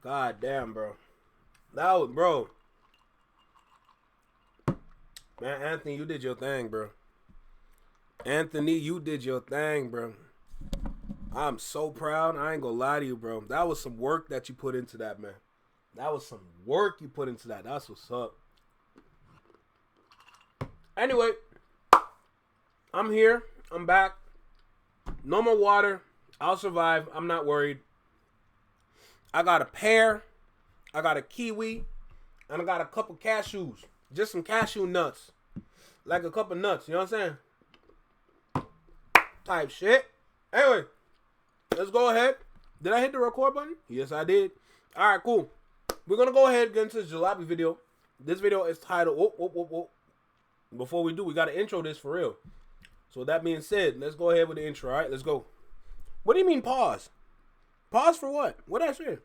God damn, bro. That was, bro. Man, Anthony, you did your thing, bro. Anthony, you did your thing, bro. I'm so proud. I ain't gonna lie to you, bro. That was some work that you put into that, man. That was some work you put into that. That's what's up. Anyway, I'm here. I'm back. No more water. I'll survive. I'm not worried. I got a pear. I got a kiwi. And I got a couple cashews. Just some cashew nuts. Like a couple nuts. You know what I'm saying? Type shit. Anyway, let's go ahead. Did I hit the record button? Yes, I did. All right, cool. We're going to go ahead and get into this jalopy video. This video is titled... Whoop. Before we do, we got to intro this for real. So with that being said, let's go ahead with the intro, all right? Let's go. What do you mean pause? Pause for what? What did I say?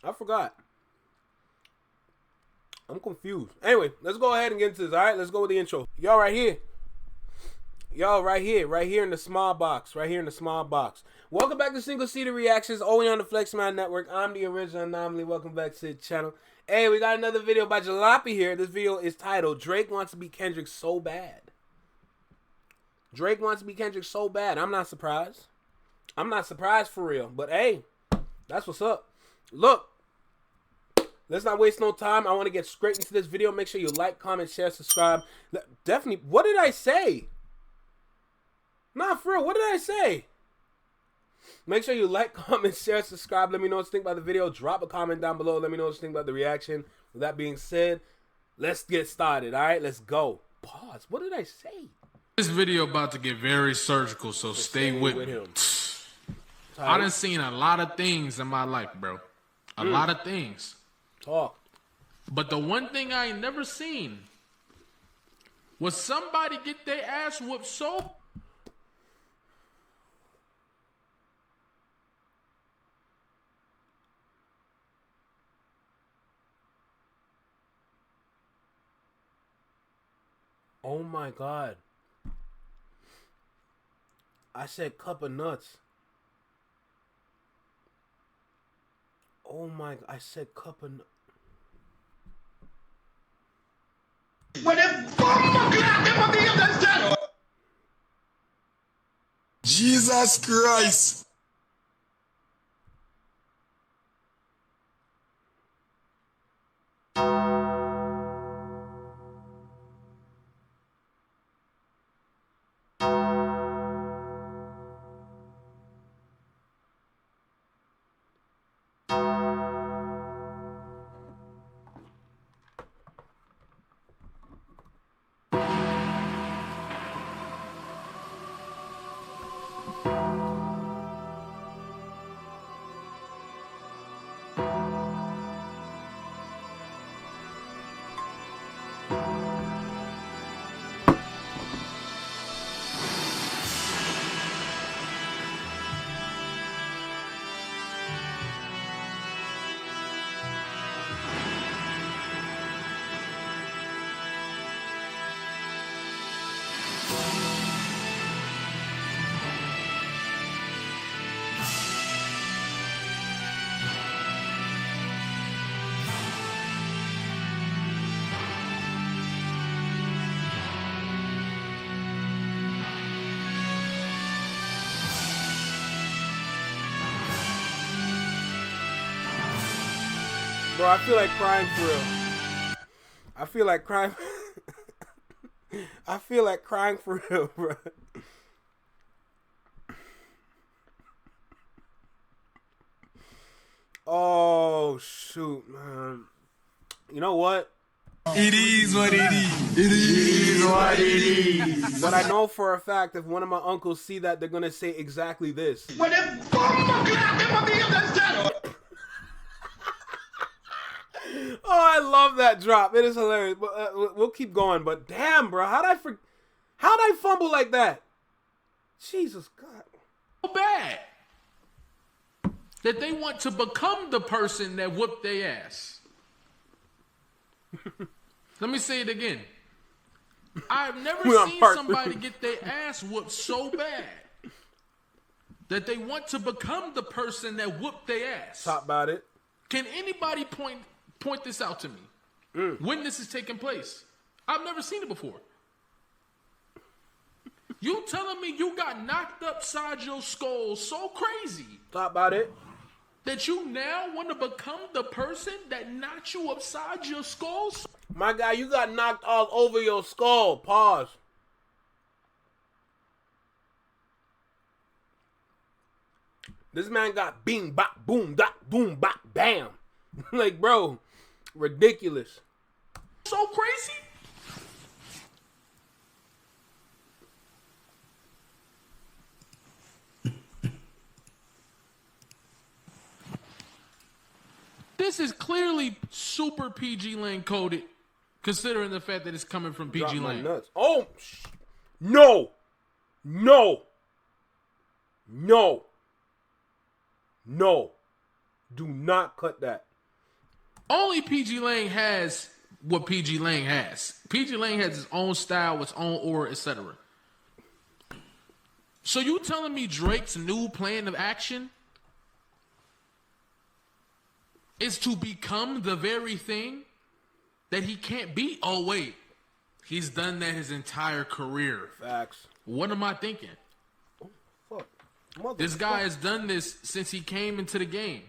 I forgot. I'm confused. Anyway, let's go ahead and get into this, all right? Let's go with the intro. Y'all right here. Y'all right here in the small box. Right here in the small box. Welcome back to Single Seater Reactions, only on the FlexMan Network. I'm the original anomaly. Welcome back to the channel. Hey, we got another video by Jalopy here. This video is titled, Drake Wants to Be Kendrick So Bad. Drake wants to be Kendrick so bad. I'm not surprised. I'm not surprised for real. But hey, that's what's up. Look, let's not waste no time. I want to get straight into this video. Make sure you like, comment, share, subscribe. Definitely. What did I say? Nah, for real. What did I say? Make sure you like, comment, share, subscribe. Let me know what you think about the video. Drop a comment down below. Let me know what you think about the reaction. With that being said, let's get started. All right, let's go. Pause. What did I say? This video about to get very surgical, so stay with me. Him. I done seen a lot of things in my life, bro. A lot of things. Talk. But the one thing I ain't never seen was somebody get their ass whooped so... Oh my God. I said cup of nuts. Oh my, I said cup of nuts. Jesus Christ. Bro, I feel like crying for real. I feel like crying. I feel like crying for real, bro. Oh, shoot, man. You know what? It is what it is. It is what it is. But I know for a fact if one of my uncles see that, they're going to say exactly this. Oh, I love that drop. It is hilarious. But we'll keep going. But damn, bro, how'd I fumble like that? Jesus God. So bad that they want to become the person that whooped their ass. Let me say it again. I've never seen somebody get their ass whooped so bad that they want to become the person that whooped their ass. Talk about it. Can anybody point this out to me? When this is taking place? I've never seen it before. You telling me you got knocked upside your skull so crazy? Talk about it. That you now want to become the person that knocked you upside your skull? My guy, you got knocked all over your skull. Pause. This man got bing, bop, boom, dot, boom, bop, bam. Like, bro, ridiculous. So crazy? This is clearly super PG Lane coded, considering the fact that it's coming from PG Drop my Lane. nuts. Oh, no. No. No. No. Do not cut that. Only PG Lane has what PG Lane has. PG Lane has his own style, its own aura, etc. So you telling me Drake's new plan of action is to become the very thing that he can't be? Oh, wait. He's done that his entire career. Facts. What am I thinking? Oh, fuck. This guy has done this since he came into the game.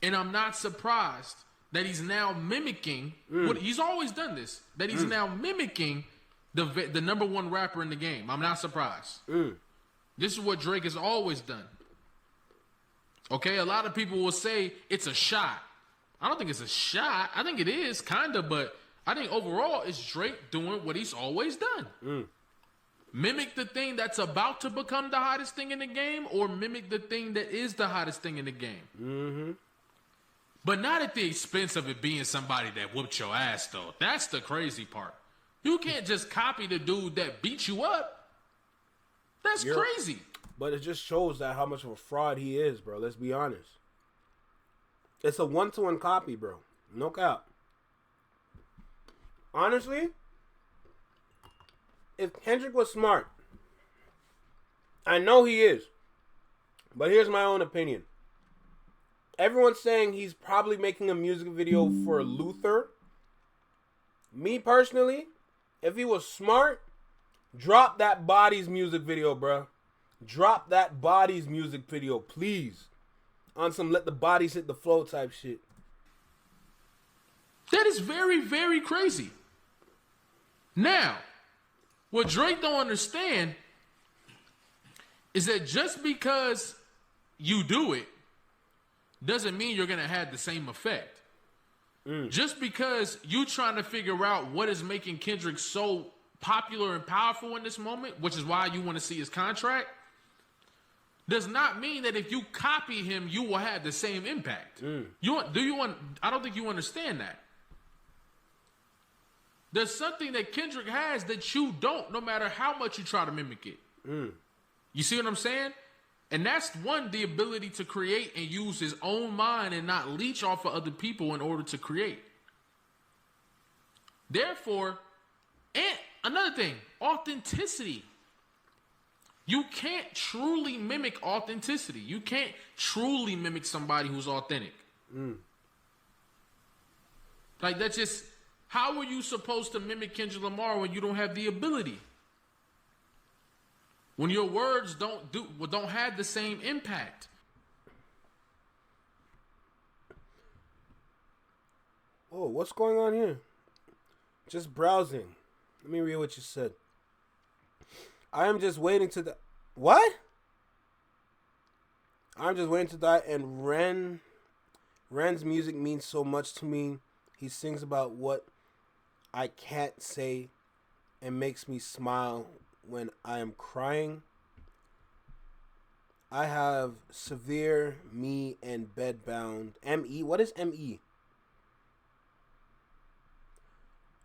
And I'm not surprised that he's now mimicking what he's always done this. That he's now mimicking the number one rapper in the game. I'm not surprised. This is what Drake has always done. Okay, a lot of people will say it's a shot. I don't think it's a shot. I think it is, kind of, but I think overall it's Drake doing what he's always done. Mimic the thing that's about to become the hottest thing in the game, or mimic the thing that is the hottest thing in the game. But not at the expense of it being somebody that whooped your ass, though. That's the crazy part. You can't just copy the dude that beat you up. That's crazy. But it just shows that how much of a fraud he is, bro. Let's be honest. It's a 1-to-1 copy, bro. No cap. Honestly, if Kendrick was smart, I know he is, but here's my own opinion. Everyone's saying he's probably making a music video for Luther. Me personally, if he was smart, drop that Bodies music video, bro. Drop that Bodies music video, please. On some let the bodies hit the flow type shit. That is very, very crazy. Now, what Drake don't understand is that just because you do it doesn't mean you're going to have the same effect. Just because you trying to figure out what is making Kendrick so popular and powerful in this moment, which is why you want to see his contract, does not mean that if you copy him, you will have the same impact. I don't think you understand that. There's something that Kendrick has that you don't, no matter how much you try to mimic it. You see what I'm saying? And that's one, the ability to create and use his own mind and not leech off of other people in order to create. Therefore, and another thing, authenticity. You can't truly mimic authenticity. You can't truly mimic somebody who's authentic. Like, that's just, how are you supposed to mimic Kendrick Lamar when you don't have the ability? When your words don't have the same impact. Oh, what's going on here? Just browsing. Let me read what you said. I am just waiting to die. What? I'm just waiting to die, and Ren's music means so much to me. He sings about what I can't say and makes me smile when I am crying. I have severe me and bedbound. ME? What is ME?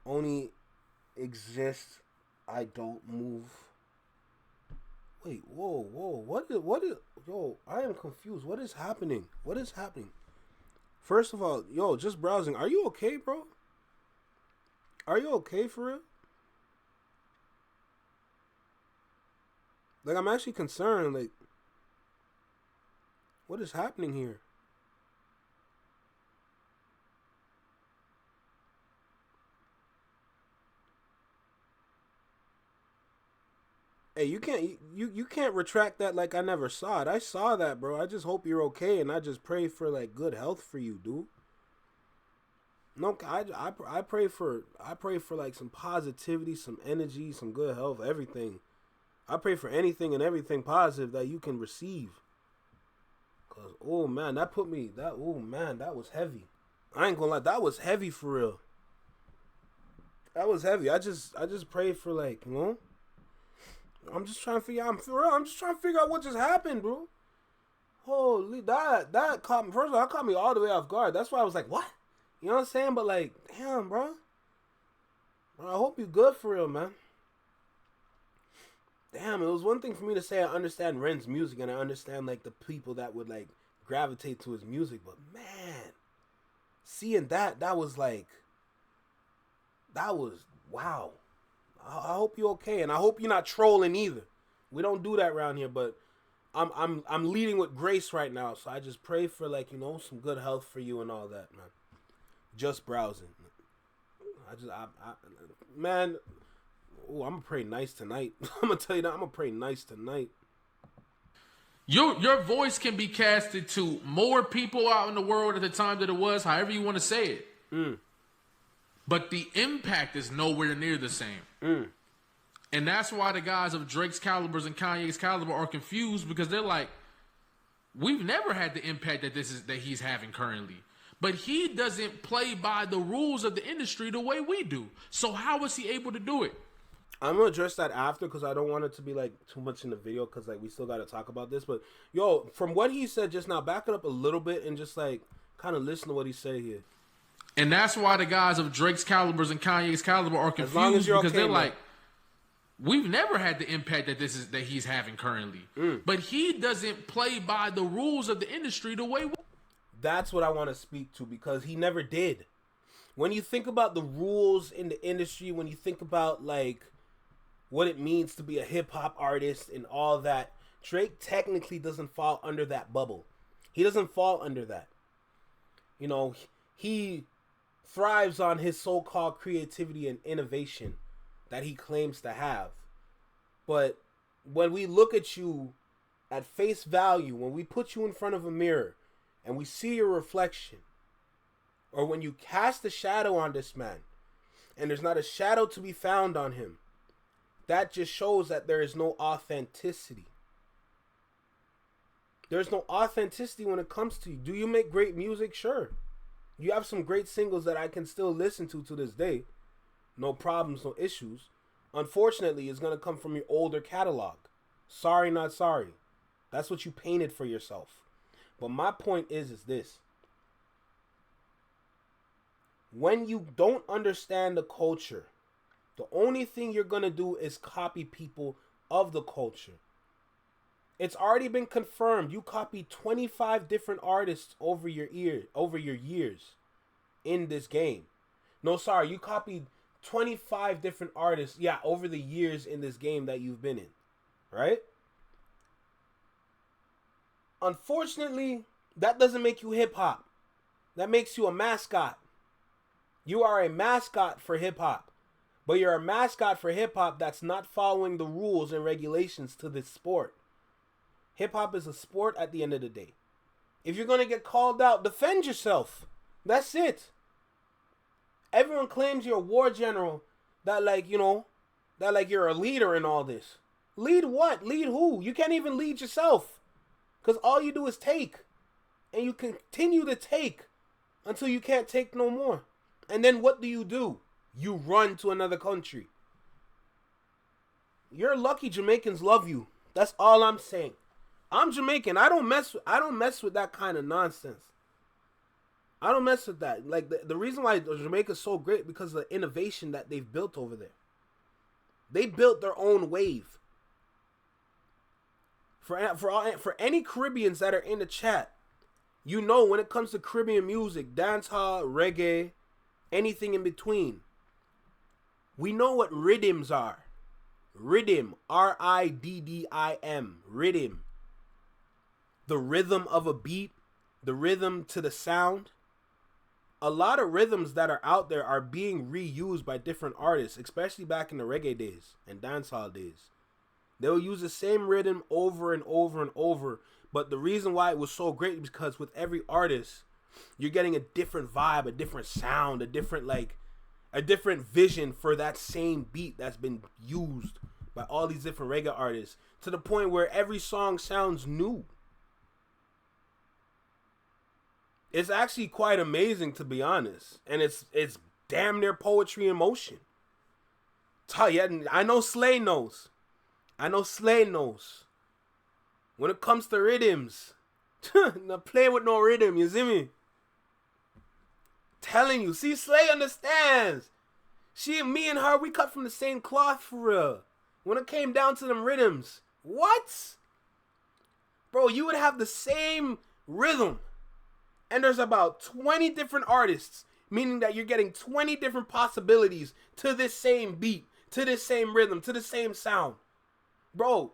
Only exists. I don't move. Wait, whoa. What is, yo, I am confused. What is happening? What is happening? First of all, yo, just browsing. Are you okay, bro? Are you okay for real? Like, I'm actually concerned. Like, what is happening here? Hey, you can't retract that like I never saw it. I saw that, bro. I just hope you're okay, and I just pray for like good health for you, dude. No, I pray for like some positivity, some energy, some good health, everything. I pray for anything and everything positive that you can receive. Cause oh man, that was heavy. I ain't gonna lie, that was heavy for real. That was heavy. I just pray for like, you know. I'm just trying to figure out. I'm just trying to figure out what just happened, bro. Holy, that caught me. First of all, that caught me all the way off guard. That's why I was like, what? You know what I'm saying? But like, damn, bro. I hope you good for real, man. Damn, it was one thing for me to say I understand Ren's music and I understand like the people that would like gravitate to his music, but man, seeing that was like, that was wow. I hope you're okay, and I hope you're not trolling either. We don't do that around here, but I'm leading with grace right now, so I just pray for like, you know, some good health for you and all that, man. Just browsing. Man, ooh, I'm gonna pray nice tonight. I'm gonna tell you that I'm gonna pray nice tonight. Your voice can be casted to more people out in the world at the time that it was, however you want to say it. But the impact is nowhere near the same. And that's why the guys of Drake's calibers and Kanye's caliber are confused, because they're like, we've never had the impact that he's having currently. But he doesn't play by the rules of the industry the way we do. So how is he able to do it? I'm gonna address that after, because I don't want it to be like too much in the video, because like we still got to talk about this. But yo, from what he said just now, back it up a little bit and just like kind of listen to what he said here. And that's why the guys of Drake's calibers and Kanye's caliber are confused, because they're like, we've never had the impact that he's having currently. But he doesn't play by the rules of the industry the way we. That's what I want to speak to, because he never did. When you think about the rules in the industry, when you think about like what it means to be a hip hop artist and all that, Drake technically doesn't fall under that bubble. He doesn't fall under that. You know, he thrives on his so-called creativity and innovation that he claims to have. But when we look at you at face value, when we put you in front of a mirror and we see your reflection, or when you cast a shadow on this man and there's not a shadow to be found on him, that just shows that there is no authenticity. There's no authenticity when it comes to you. Do you make great music? Sure. You have some great singles that I can still listen to this day. No problems, no issues. Unfortunately, it's going to come from your older catalog. Sorry, not sorry. That's what you painted for yourself. But my point is this. When you don't understand the culture, the only thing you're going to do is copy people of the culture. It's already been confirmed. You copied 25 different artists over your years in this game. No, sorry, you copied 25 different artists, over the years in this game that you've been in, right? Unfortunately, that doesn't make you hip hop. That makes you a mascot. You are a mascot for hip hop, but you're a mascot for hip hop that's not following the rules and regulations to this sport. Hip hop is a sport at the end of the day. If you're going to get called out, defend yourself. That's it. Everyone claims you're a war general, that like, you know, that like you're a leader in all this. Lead what? Lead who? You can't even lead yourself. Because all you do is take. And you continue to take until you can't take no more. And then what do? You run to another country. You're lucky Jamaicans love you. That's all I'm saying. I'm Jamaican. I don't mess with that kind of nonsense. I don't mess with that. Like the reason why Jamaica's so great, because of the innovation that they've built over there. They built their own wave. For any Caribbeans that are in the chat, you know, when it comes to Caribbean music, dancehall, reggae, anything in between, we know what rhythms are. Rhythm, R-I-D-D-I-M, rhythm. The rhythm of a beat, the rhythm to the sound. A lot of rhythms that are out there are being reused by different artists, especially back in the reggae days and dancehall days. They'll use the same rhythm over and over and over. But the reason why it was so great is because with every artist, you're getting a different vibe, a different sound, a different vision for that same beat that's been used by all these different reggae artists, to the point where every song sounds new. It's actually quite amazing, to be honest. And it's damn near poetry in motion. I know Slay knows. When it comes to rhythms, not play with no rhythm, you see me? Telling you, see, Slay understands. Me and her, we cut from the same cloth for real. When it came down to them rhythms, what? Bro, you would have the same rhythm, and there's about 20 different artists, meaning that you're getting 20 different possibilities to this same beat, to this same rhythm, to the same sound. Bro,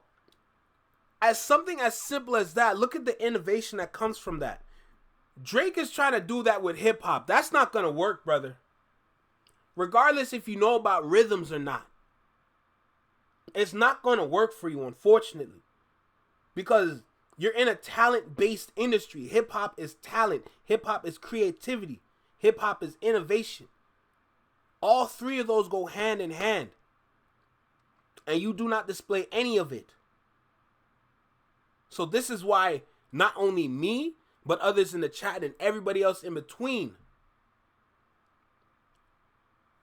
as something as simple as that, look at the innovation that comes from that. Drake is trying to do that with hip hop. That's not going to work, brother. Regardless if you know about rhythms or not. It's not going to work for you, unfortunately. Because you're in a talent-based industry. Hip hop is talent. Hip hop is creativity. Hip hop is innovation. All three of those go hand in hand. And you do not display any of it. So this is why not only me, but others in the chat and everybody else in between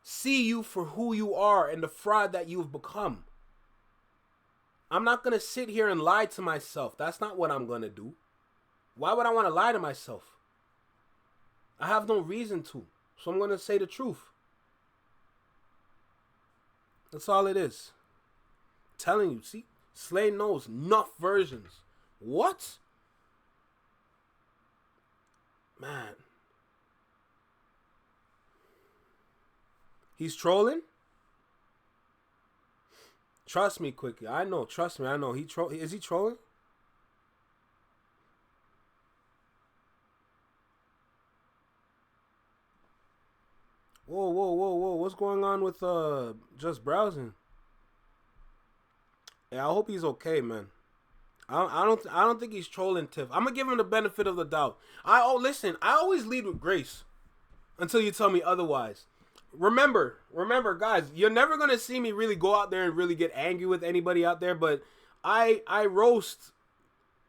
see you for who you are and the fraud that you've become. I'm not going to sit here and lie to myself. That's not what I'm going to do. Why would I want to lie to myself? I have no reason to. So I'm going to say the truth. That's all it is. I'm telling you, see? Slay knows enough versions. What? Man. He's trolling? Trust me, Quickie. I know. Trust me. I know. Is he trolling? Whoa. What's going on with just browsing? Yeah, I hope he's okay, man. I don't think he's trolling, Tiff. I'm gonna give him the benefit of the doubt. Listen, I always lead with grace until you tell me otherwise. Remember, guys, you're never gonna see me really go out there and really get angry with anybody out there, but I roast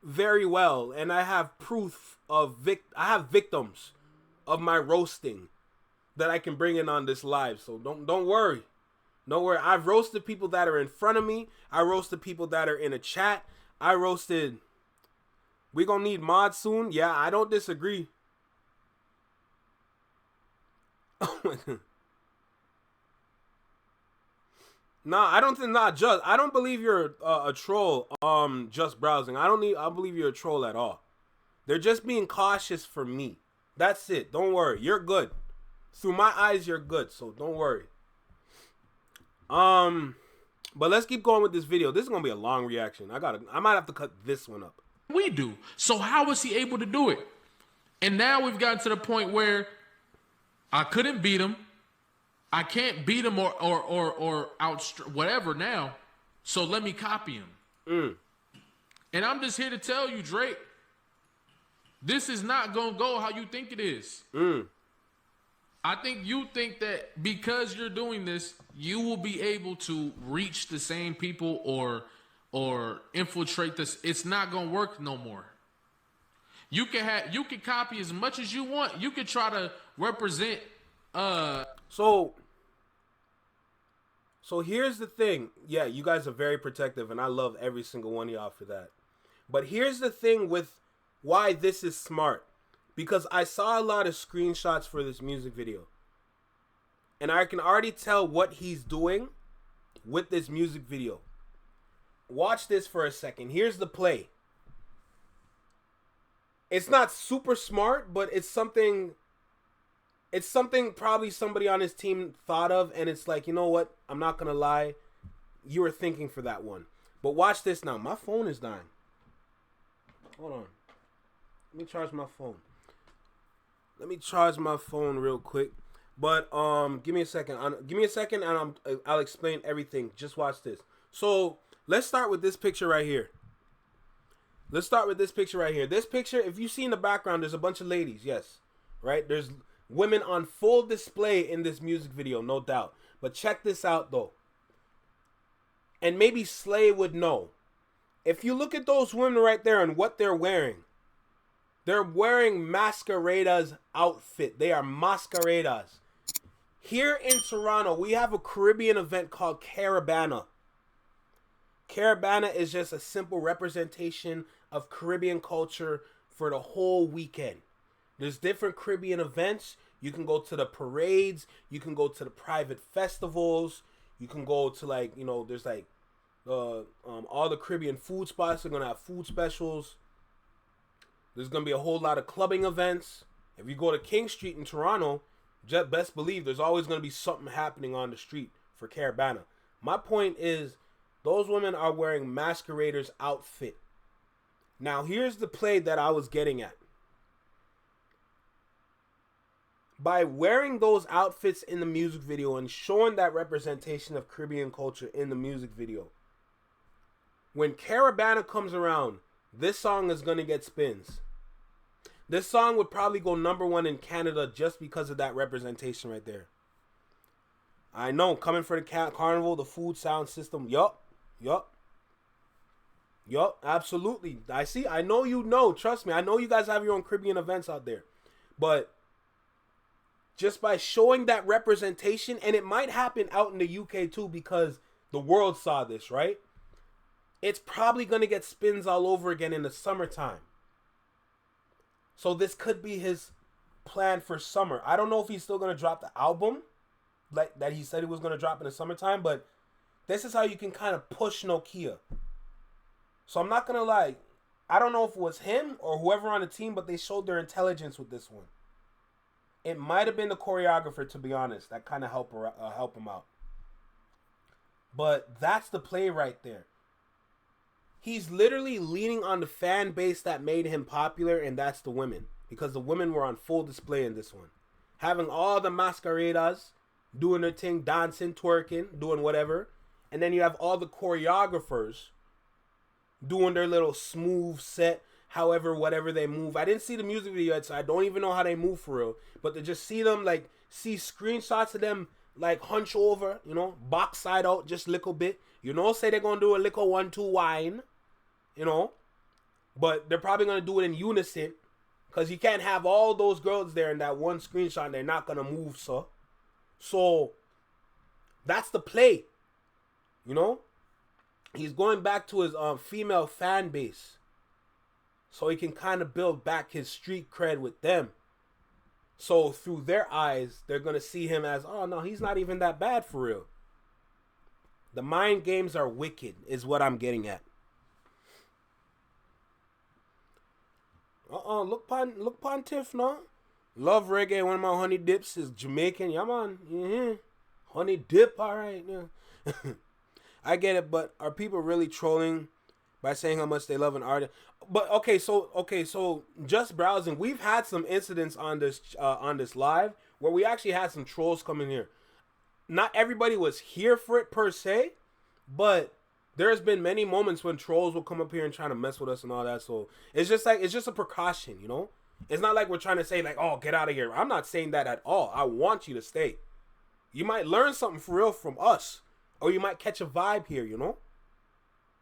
very well, and I have proof of I have victims of my roasting that I can bring in on this live. So don't worry. Don't worry. I've roasted people that are in front of me. I roasted people that are in a chat. I roasted. We gonna need mods soon. Yeah, I don't disagree. Oh my God. Nah, I don't think. Nah, just I don't believe you're a troll. Just browsing. I believe you're a troll at all. They're just being cautious for me. That's it. Don't worry. You're good. Through my eyes, you're good. So don't worry. But let's keep going with this video. This is gonna be a long reaction. I might have to cut this one up. We do. So how was he able to do it? And now we've gotten to the point where I couldn't beat him. I can't beat him or out whatever now. So let me copy him. And I'm just here to tell you, Drake, this is not gonna go how you think it is. I think you think that because you're doing this, you will be able to reach the same people or infiltrate this. It's not gonna work no more. You can copy as much as you want. You can try to represent. So here's the thing. Yeah, you guys are very protective, and I love every single one of y'all for that. But here's the thing with why this is smart. Because I saw a lot of screenshots for this music video. And I can already tell what he's doing with this music video. Watch this for a second. Here's the play. It's not super smart, but it's something probably somebody on his team thought of, and it's like, you know what? I'm not gonna lie. You were thinking for that one. But watch this now. My phone is dying. Hold on. Let me charge my phone. Let me charge my phone real quick. But give me a second. Give me a second, and I'll explain everything. Just watch this. So let's start with this picture right here. Let's start with this picture right here. This picture, if you see in the background, there's a bunch of ladies, yes, right? There's women on full display in this music video, no doubt. But check this out, though. And maybe Slay would know. If you look at those women right there and what they're wearing masqueradas outfit. They are masqueradas. Here in Toronto, we have a Caribbean event called Caravana. Caravana is just a simple representation of Caribbean culture for the whole weekend. There's different Caribbean events. You can go to the parades. You can go to the private festivals. You can go to there's all the Caribbean food spots are going to have food specials. There's going to be a whole lot of clubbing events. If you go to King Street in Toronto, just best believe there's always going to be something happening on the street for Caravana. My point is, those women are wearing masqueraders' outfit. Now, here's the play that I was getting at. By wearing those outfits in the music video and showing that representation of Caribbean culture in the music video, when Caravana comes around, this song is going to get spins. This song would probably go #1 in Canada just because of that representation right there. I know, coming for the carnival, the food sound system, yup, absolutely. I know you know, trust me, I know you guys have your own Caribbean events out there. But just by showing that representation, and it might happen out in the UK too because the world saw this, right? It's probably going to get spins all over again in the summertime. So this could be his plan for summer. I don't know if he's still going to drop the album like that he said he was going to drop in the summertime, but this is how you can kind of push Nokia. So I'm not going to lie. I don't know if it was him or whoever on the team, but they showed their intelligence with this one. It might have been the choreographer, to be honest. That kind of help him out. But that's the play right there. He's literally leaning on the fan base that made him popular, and that's the women. Because the women were on full display in this one. Having all the masqueradas, doing their thing, dancing, twerking, doing whatever. And then you have all the choreographers doing their little smooth set, however, whatever they move. I didn't see the music video yet, so I don't even know how they move for real. But to just see them, see screenshots of them, hunch over, box side out just a little bit. Say they're going to do a little 1-2 wine, But they're probably going to do it in unison. Because you can't have all those girls there in that one screenshot and they're not going to move, so. So, that's the play. He's going back to his female fan base. So he can kind of build back his street cred with them. So through their eyes, they're going to see him as, oh no, he's not even that bad for real. The mind games are wicked, is what I'm getting at. Look pon Tiff, no? Love reggae, one of my honey dips is Jamaican. Yeah, man. Mm-hmm. Honey dip, alright. Yeah. I get it, but are people really trolling by saying how much they love an artist? But okay, so just browsing, we've had some incidents on this live where we actually had some trolls come in here. Not everybody was here for it per se, but there's been many moments when trolls will come up here and try to mess with us and all that. So it's just a precaution, It's not like we're trying to say oh, get out of here. I'm not saying that at all. I want you to stay. You might learn something for real from us, or you might catch a vibe here,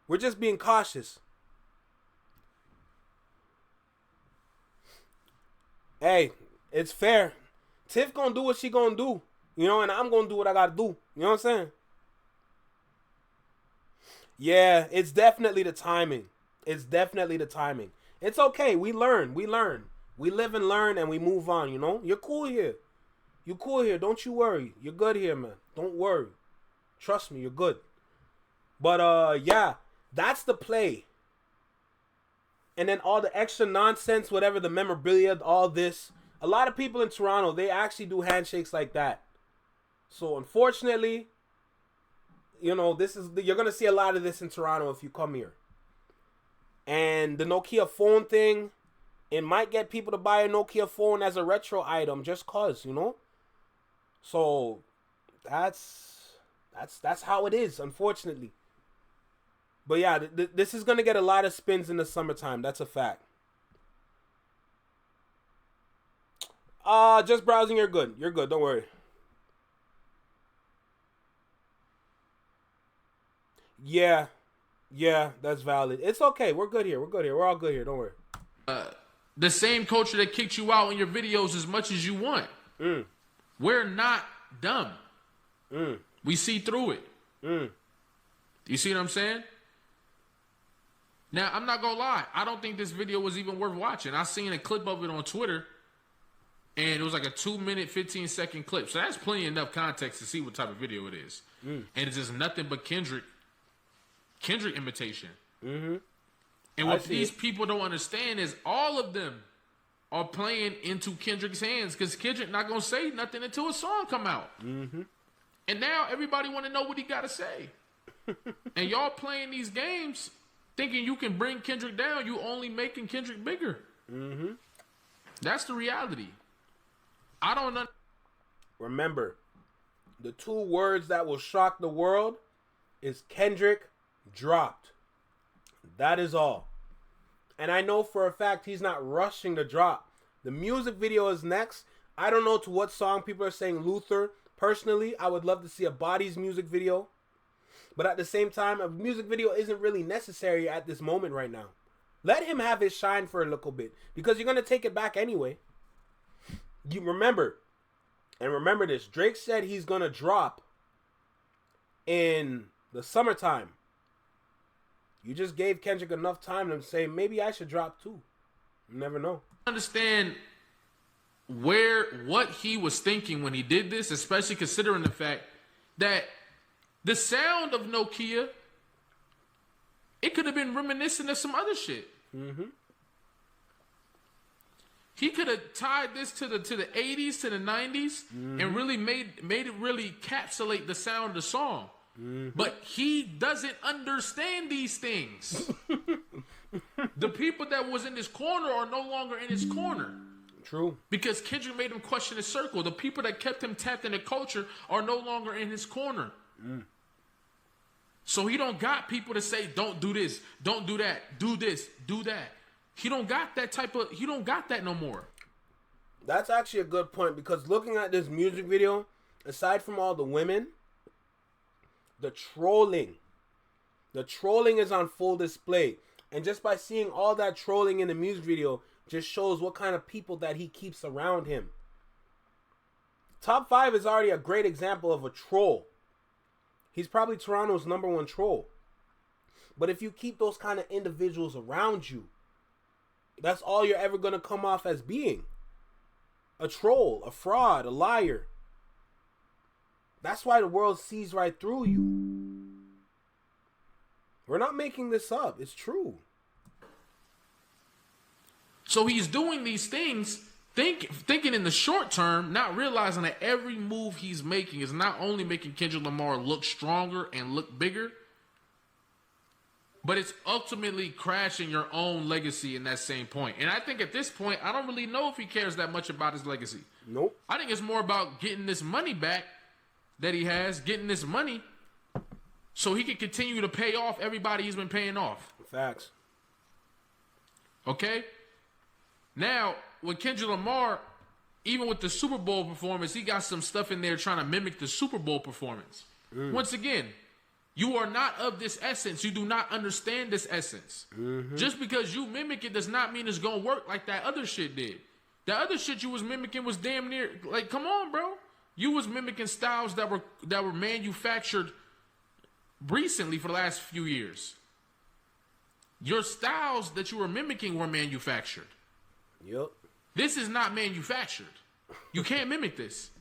We're just being cautious. Hey, it's fair. Tiff gonna do what she gonna do, and I'm gonna do what I gotta do. You know what I'm saying? Yeah, it's definitely the timing. It's okay. We learn. We live and learn, and we move on, You're cool here. Don't you worry. You're good here, man. Don't worry. Trust me, you're good. But, yeah, that's the play. And then all the extra nonsense, whatever, the memorabilia, all this. A lot of people in Toronto, they actually do handshakes like that. So, unfortunately, you're going to see a lot of this in Toronto if you come here. And the Nokia phone thing, it might get people to buy a Nokia phone as a retro item just cause, So, that's how it is, unfortunately. But yeah, this is gonna get a lot of spins in the summertime. That's a fact. Just browsing. You're good. You're good. Don't worry. Yeah, yeah, that's valid. It's okay. We're good here. We're good here. We're all good here. Don't worry. The same culture that kicked you out in your videos as much as you want. We're not dumb. We see through it. You see what I'm saying? Now, I'm not gonna lie. I don't think this video was even worth watching. I seen a clip of it on Twitter, and it was like a 2-minute, 15-second clip. So that's plenty enough context to see what type of video it is. And it's just nothing but Kendrick imitation. And what these people don't understand is all of them are playing into Kendrick's hands, because Kendrick not gonna say nothing until a song come out. And now everybody want to know what he got to say. And y'all playing these games thinking you can bring Kendrick down. You only making Kendrick bigger. That's the reality. I don't know. Remember, the 2 words that will shock the world is Kendrick dropped. That is all. And I know for a fact he's not rushing to drop. The music video is next. I don't know to what song people are saying Luther. Personally, I would love to see a Bodies music video. But at the same time, a music video isn't really necessary at this moment right now. Let him have his shine for a little bit, because you're going to take it back anyway. You remember this. Drake said he's going to drop in the summertime. You just gave Kendrick enough time to say, maybe I should drop too. You never know. Understand what he was thinking when he did this, especially considering the fact that the sound of Nokia, it could have been reminiscent of some other shit. He could have tied this to the 80s, to the 90s, and really made it really encapsulate the sound of the song. But he doesn't understand these things. The people that was in his corner are no longer in his corner. True. Because Kendrick made him question his circle. The people that kept him tapped in the culture are no longer in his corner. So he don't got people to say, don't do this, don't do that, do this, do that. He don't got that no more. That's actually a good point, because looking at this music video, aside from all the women, the trolling is on full display. And just by seeing all that trolling in the music video just shows what kind of people that he keeps around him. Top 5 is already a great example of a troll. He's probably Toronto's #1 troll. But if you keep those kind of individuals around you, that's all you're ever going to come off as being. A troll, a fraud, a liar. That's why the world sees right through you. We're not making this up. It's true. So he's doing these things, thinking in the short term, not realizing that every move he's making is not only making Kendrick Lamar look stronger and look bigger, but it's ultimately crashing your own legacy in that same point. And I think at this point, I don't really know if he cares that much about his legacy. Nope. I think it's more about getting this money back that he has, getting this money so he can continue to pay off everybody he's been paying off. Facts. Okay? Now, with Kendrick Lamar, even with the Super Bowl performance, he got some stuff in there trying to mimic the Super Bowl performance. Once again, you are not of this essence. You do not understand this essence. Just because you mimic it does not mean it's going to work like that other shit did. The other shit you was mimicking was damn near, like, come on, bro. You was mimicking styles that were manufactured recently for the last few years. Your styles that you were mimicking were manufactured. Yep. This is not manufactured. You can't mimic this.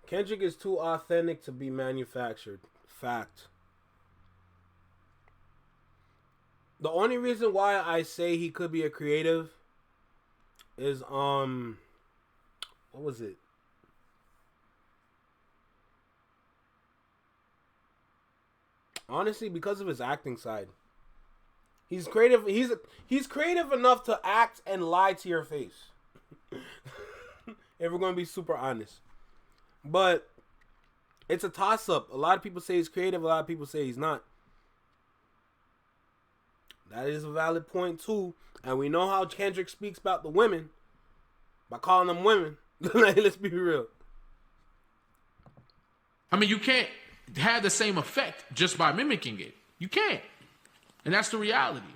Kendrick is too authentic to be manufactured. Fact. The only reason why I say he could be a creative is what was it? Honestly, because of his acting side. He's creative. He's creative enough to act and lie to your face. If we're going to be super honest. But it's a toss-up. A lot of people say he's creative. A lot of people say he's not. That is a valid point too. And we know how Kendrick speaks about the women by calling them women. Let's be real. I mean, you can't have the same effect just by mimicking it. You can't. And that's the reality.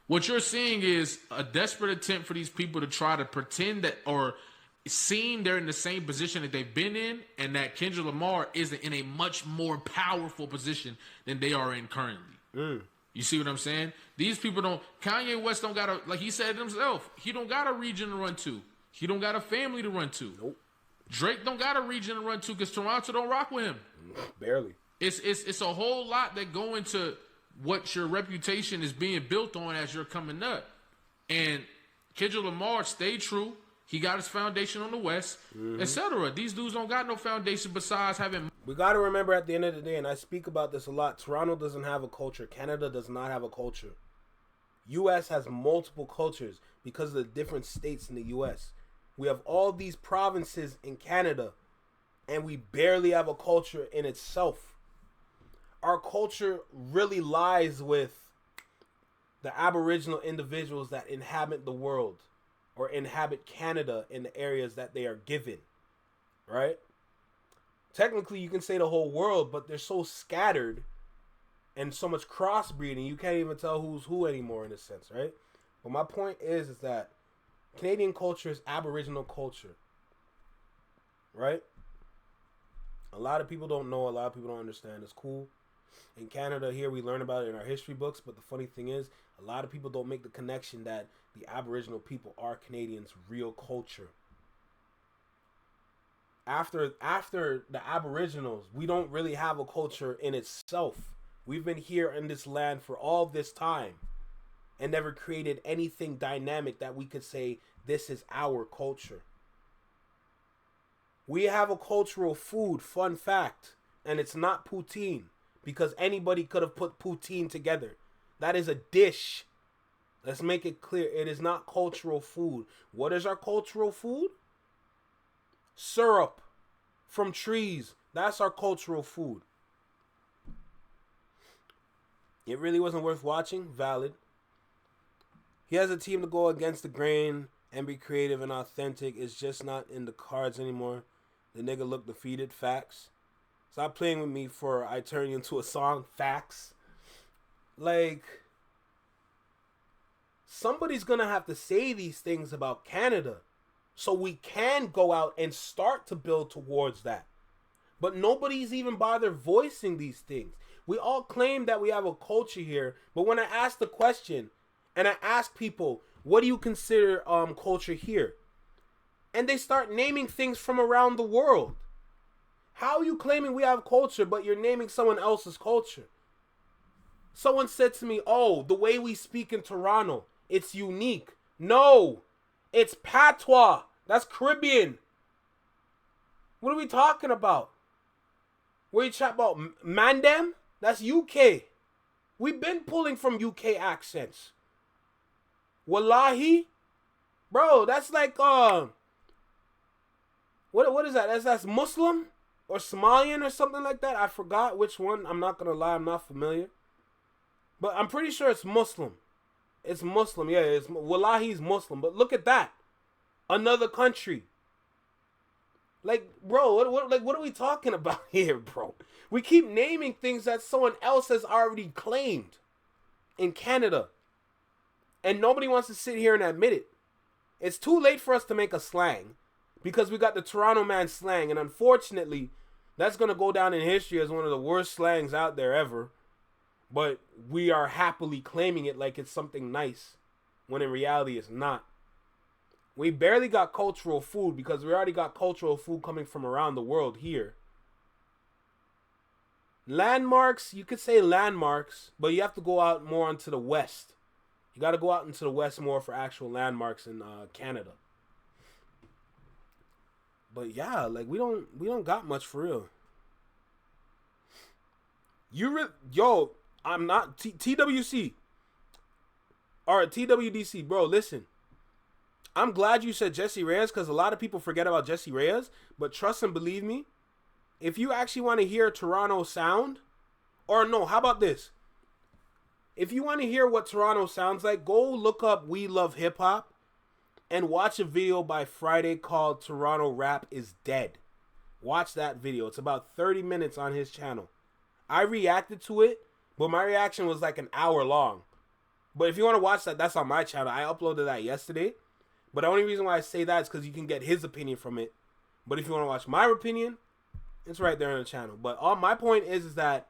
What you're seeing is a desperate attempt for these people to try to pretend that or seem they're in the same position that they've been in, and that Kendrick Lamar isn't in a much more powerful position than they are in currently. You see what I'm saying? These people don't. Kanye West don't got a, like he said himself, he don't got a region to run to. He don't got a family to run to. Nope. Drake don't got a region to run to because Toronto don't rock with him. Barely. It's a whole lot that go into what your reputation is being built on as you're coming up. And Kendrick Lamar stayed true. He got his foundation on the West, etc. These dudes don't got no foundation besides having. We got to remember at the end of the day, and I speak about this a lot, Toronto doesn't have a culture. Canada does not have a culture. U.S. has multiple cultures because of the different states in the U.S. We have all these provinces in Canada, and we barely have a culture in itself. Our culture really lies with the Aboriginal individuals that inhabit the world or inhabit Canada in the areas that they are given, right? Technically, you can say the whole world, but they're so scattered and so much crossbreeding, you can't even tell who's who anymore in a sense, right? But my point is that Canadian culture is Aboriginal culture, right? A lot of people don't know. A lot of people don't understand. It's cool. In Canada, here, we learn about it in our history books, but the funny thing is, a lot of people don't make the connection that the Aboriginal people are Canadians' real culture. After the Aboriginals, we don't really have a culture in itself. We've been here in this land for all this time and never created anything dynamic that we could say, this is our culture. We have a cultural food, fun fact, and it's not poutine, because anybody could have put poutine together. That is a dish. Let's make it clear. It is not cultural food. What is our cultural food? Syrup from trees. That's our cultural food. It really wasn't worth watching. Valid. He has a team to go against the grain and be creative and authentic. It's just not in the cards anymore. The nigga looked defeated. Facts. Stop playing with me for I turn you into a song. Facts. Like, somebody's gonna have to say these things about Canada so we can go out and start to build towards that. But nobody's even bothered voicing these things. We all claim that we have a culture here, but when I ask the question and I ask people, what do you consider culture here? And they start naming things from around the world. How are you claiming we have culture, but you're naming someone else's culture? Someone said to me, oh, the way we speak in Toronto, it's unique. No, it's patois. That's Caribbean. What are we talking about? Where you chat about mandem? That's UK. We've been pulling from UK accents. Wallahi? Bro, that's like, what is that? That's Muslim? Or Somalian or something like that. I forgot which one. I'm not going to lie. I'm not familiar. But I'm pretty sure it's Muslim. It's Muslim. Yeah, it's Wallahi's Muslim. But look at that. Another country. Like, bro, what are we talking about here, bro? We keep naming things that someone else has already claimed in Canada. And nobody wants to sit here and admit it. It's too late for us to make a slang. Because we got the Toronto man slang. And unfortunately, that's going to go down in history as one of the worst slangs out there ever. But we are happily claiming it like it's something nice. When in reality, it's not. We barely got cultural food because we already got cultural food coming from around the world here. Landmarks, you could say landmarks, but you have to go out more into the west. You got to go out into the west more for actual landmarks in Canada. But yeah, like we don't got much for real. I'm not TWC or TWDC, bro. Listen, I'm glad you said Jesse Reyes because a lot of people forget about Jesse Reyes. But trust and believe me, if you actually want to hear Toronto sound, or no, how about this? If you want to hear what Toronto sounds like, go look up We Love Hip Hop and watch a video by Friday called Toronto Rap is Dead. Watch that video. It's about 30 minutes on his channel. I reacted to it, but my reaction was like an hour long. But if you want to watch that, that's on my channel. I uploaded that yesterday. But the only reason why I say that is because you can get his opinion from it. But if you want to watch my opinion, it's right there on the channel. But all my point is that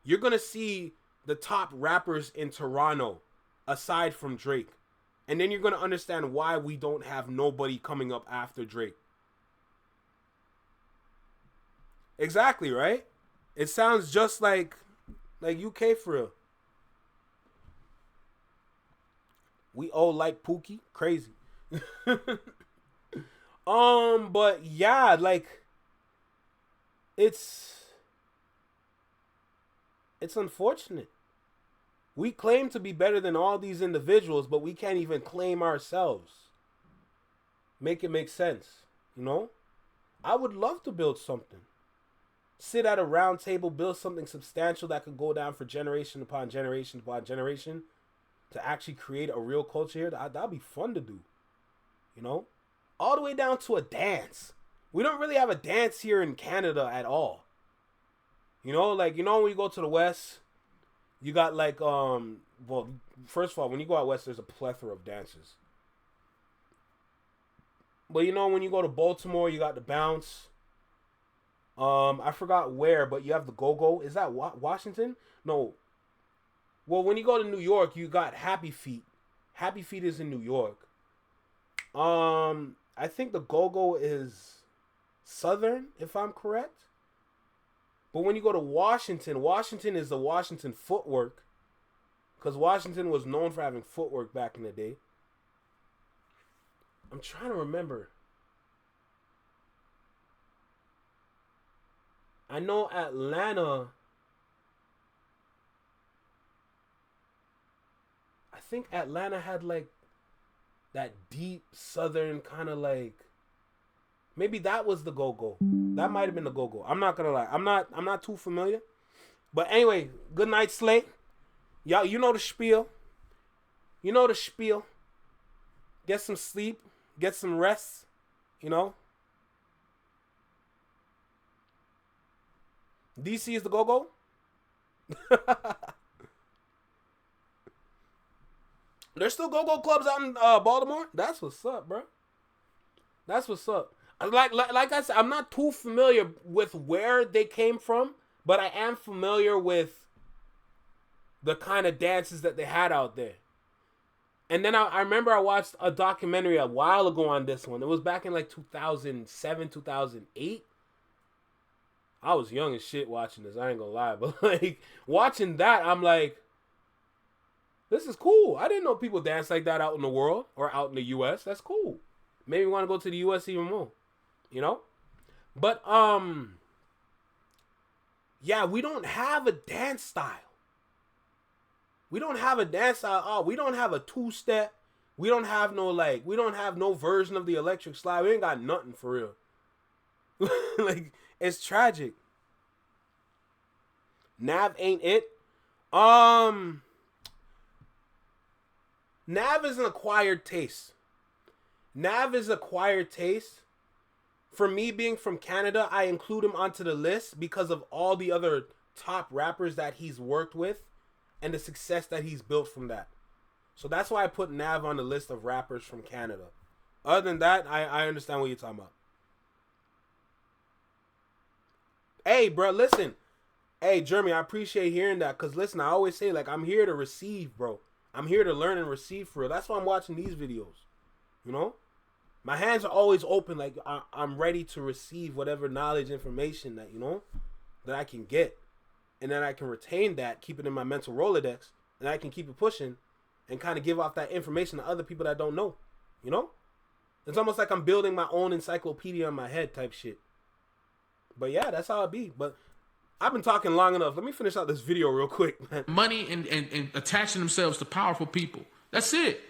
you're going to see the top rappers in Toronto aside from Drake. And then you're going to understand why we don't have nobody coming up after Drake. Exactly, right? It sounds just like UK for real. We all like Pookie. Crazy. But yeah, like it's unfortunate. We claim to be better than all these individuals, but we can't even claim ourselves. Make it make sense, you know? I would love to build something. Sit at a round table, build something substantial that could go down for generation upon generation upon generation to actually create a real culture here. That'd be fun to do, you know? All the way down to a dance. We don't really have a dance here in Canada at all. You know, like, you know, when you go to the West, you got like, well, first of all, when you go out West, there's a plethora of dances. But you know, when you go to Baltimore, you got the bounce. I forgot where, but you have the go-go. Is that Washington? No. Well, when you go to New York, you got Happy Feet. Happy Feet is in New York. I think the go-go is Southern, if I'm correct. But when you go to Washington, Washington is the Washington footwork. Because Washington was known for having footwork back in the day. I'm trying to remember. I know Atlanta. I think Atlanta had like that deep Southern kind of like. Maybe that was the go-go. That might have been the go-go. I'm not gonna lie. I'm not too familiar. But anyway, good night, Slay. Y'all, you know the spiel. You know the spiel. Get some sleep. Get some rest. You know. DC is the go-go. There's still go-go clubs out in Baltimore. That's what's up, bro. That's what's up. Like I said, I'm not too familiar with where they came from, but I am familiar with the kind of dances that they had out there. And then I remember I watched a documentary a while ago on this one. It was back in like 2007, 2008. I was young as shit watching this. I ain't gonna lie. But like watching that, I'm like, this is cool. I didn't know people dance like that out in the world or out in the U.S. That's cool. Maybe we want to go to the U.S. even more. You know? But, yeah, we don't have a dance style. We don't have a dance style. Oh, we don't have a two-step. We don't have no version of the electric slide. We ain't got nothing for real. Like, it's tragic. Nav ain't it. Nav is an acquired taste. Nav is acquired taste. For me being from Canada, I include him onto the list because of all the other top rappers that he's worked with and the success that he's built from that. So that's why I put Nav on the list of rappers from Canada. Other than that, I understand what you're talking about. Hey, bro, listen. Hey, Jeremy, I appreciate hearing that. Because, listen, I always say, like, I'm here to receive, bro. I'm here to learn and receive for real. That's why I'm watching these videos. You know? My hands are always open. Like, I'm ready to receive whatever knowledge, information that, you know, that I can get. And then I can retain that, keep it in my mental Rolodex. And I can keep it pushing and kind of give off that information to other people that don't know. You know? It's almost like I'm building my own encyclopedia in my head type shit. But yeah, that's how it be. But I've been talking long enough. Let me finish out this video real quick, man. Money and attaching themselves to powerful people. That's it.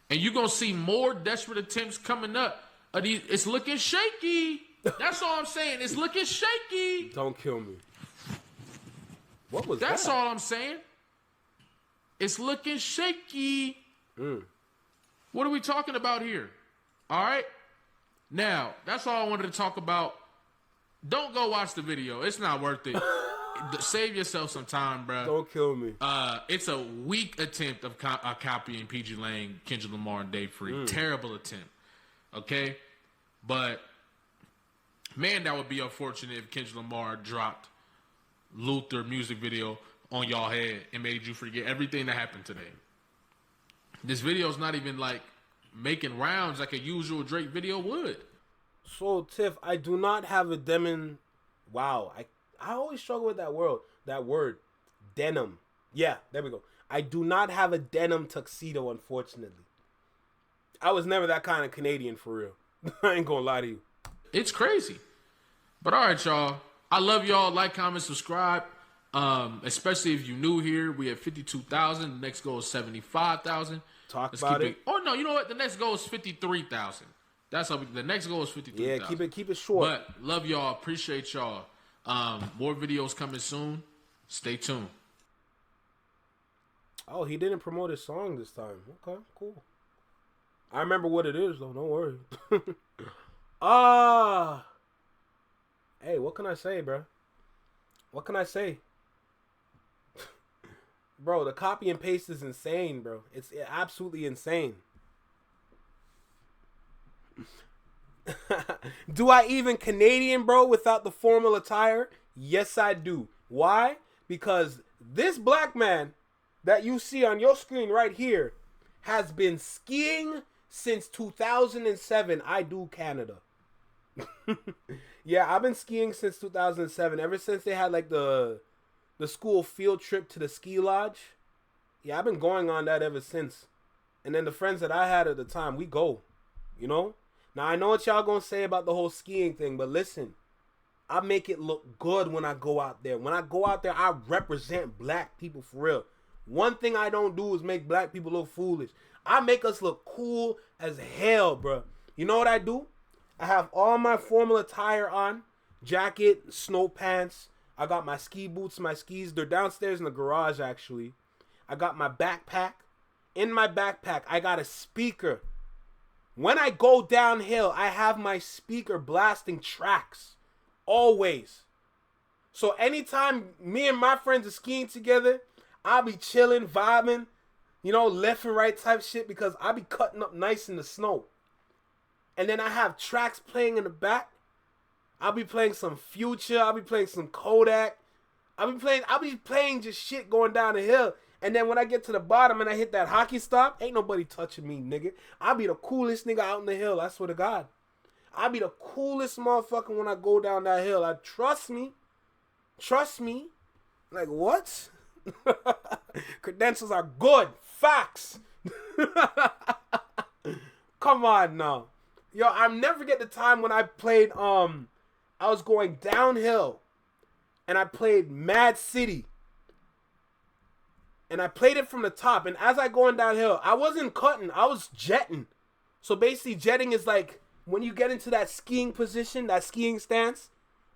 And you're going to see more desperate attempts coming up. It's looking shaky. That's all I'm saying. It's looking shaky. Don't kill me. What was That's that? all I'm saying. It's looking shaky. What are we talking about here? All right. Now, that's all I wanted to talk about. Don't go watch the video. It's not worth it. Save yourself some time, bro. Don't kill me. It's a weak attempt of copying PG Lang, Kendrick Lamar, and Dave Free. Terrible attempt. Okay? But, man, that would be unfortunate if Kendrick Lamar dropped Luther music video on y'all head and made you forget everything that happened today. This video's not even, like, making rounds like a usual Drake video would. So, Tiff, I do not have a denim. Wow, I always struggle with that word. Denim. Yeah, there we go. I do not have a denim tuxedo, unfortunately. I was never that kind of Canadian, for real. I ain't gonna lie to you. It's crazy. But all right, y'all. I love y'all. Like, comment, subscribe. Especially if you new here. We have 52,000. The next goal is 75,000. Let's about it. Oh, no, you know what? The next goal is 53,000. That's how the next goal is 53,000. Yeah, keep it short. But love y'all. Appreciate y'all. More videos coming soon. Stay tuned. Oh, he didn't promote his song this time. Okay, cool. I remember what it is, though. Don't worry. Hey, what can I say, bro? What can I say? Bro, the copy and paste is insane, bro. It's absolutely insane. Do I even Canadian, bro, without the formal attire? Yes, I do. Why? Because this black man that you see on your screen right here has been skiing since 2007. I do Canada. Yeah, I've been skiing since 2007. Ever since they had like the school field trip to the ski lodge. Yeah, I've been going on that ever since. And then the friends that I had at the time, we go. You know? Now, I know what y'all gonna say about the whole skiing thing, but listen. I make it look good when I go out there. When I go out there, I represent black people for real. One thing I don't do is make black people look foolish. I make us look cool as hell, bro. You know what I do? I have all my formal attire on. Jacket, snow pants. I got my ski boots, my skis. They're downstairs in the garage, actually. I got my backpack. In my backpack, I got a speaker. When I go downhill, I have my speaker blasting tracks. Always. So anytime me and my friends are skiing together, I'll be chilling, vibing, you know, left and right type shit because I'll be cutting up nice in the snow. And then I have tracks playing in the back. I'll be playing some Future. I'll be playing some Kodak. I'll be playing just shit going down the hill. And then when I get to the bottom and I hit that hockey stop, ain't nobody touching me, nigga. I'll be the coolest nigga out in the hill. I swear to God. I'll be the coolest motherfucker when I go down that hill. Trust me. Trust me. Like, what? Credentials are good. Facts. Come on now. Yo, I'll never forget the time when I played, I was going downhill. And I played Mad City. And I played it from the top. And as I going downhill, I wasn't cutting. I was jetting. So basically, jetting is like when you get into that skiing position, that skiing stance,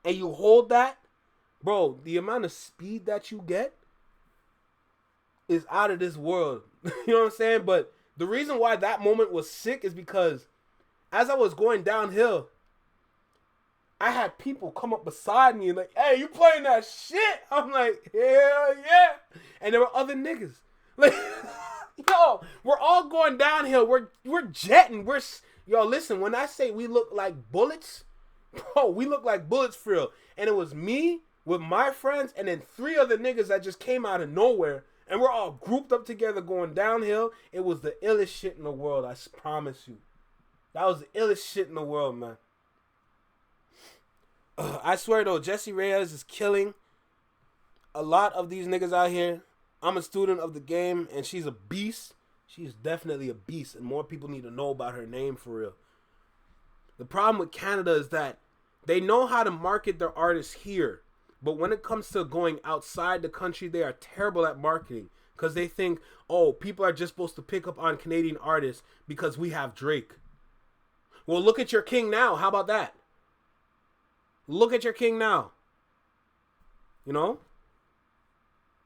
and you hold that, bro, the amount of speed that you get is out of this world. You know what I'm saying? But the reason why that moment was sick is because as I was going downhill, I had people come up beside me and like, hey, you playing that shit? I'm like, hell yeah. And there were other niggas. Like, yo, we're all going downhill. We're jetting. Yo, listen, when I say we look like bullets, bro, we look like bullets for real. And it was me with my friends and then 3 other niggas that just came out of nowhere. And we're all grouped up together going downhill. It was the illest shit in the world, I promise you. That was the illest shit in the world, man. I swear though, Jesse Reyes is killing a lot of these niggas out here. I'm a student of the game and she's a beast. She's definitely a beast and more people need to know about her name for real. The problem with Canada is that they know how to market their artists here. But when it comes to going outside the country, they are terrible at marketing. Because they think, oh, people are just supposed to pick up on Canadian artists because we have Drake. Well, look at your king now. How about that? Look at your king now. You know?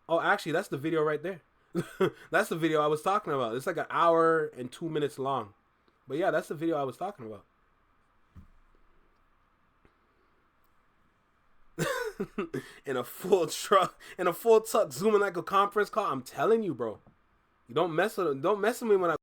Oh, actually, that's the video right there. That's the video I was talking about. It's like an hour and 2 minutes long. But yeah, that's the video I was talking about. In a full truck, in a full tuck, zooming like a conference call. I'm telling you, bro. You don't mess with me when I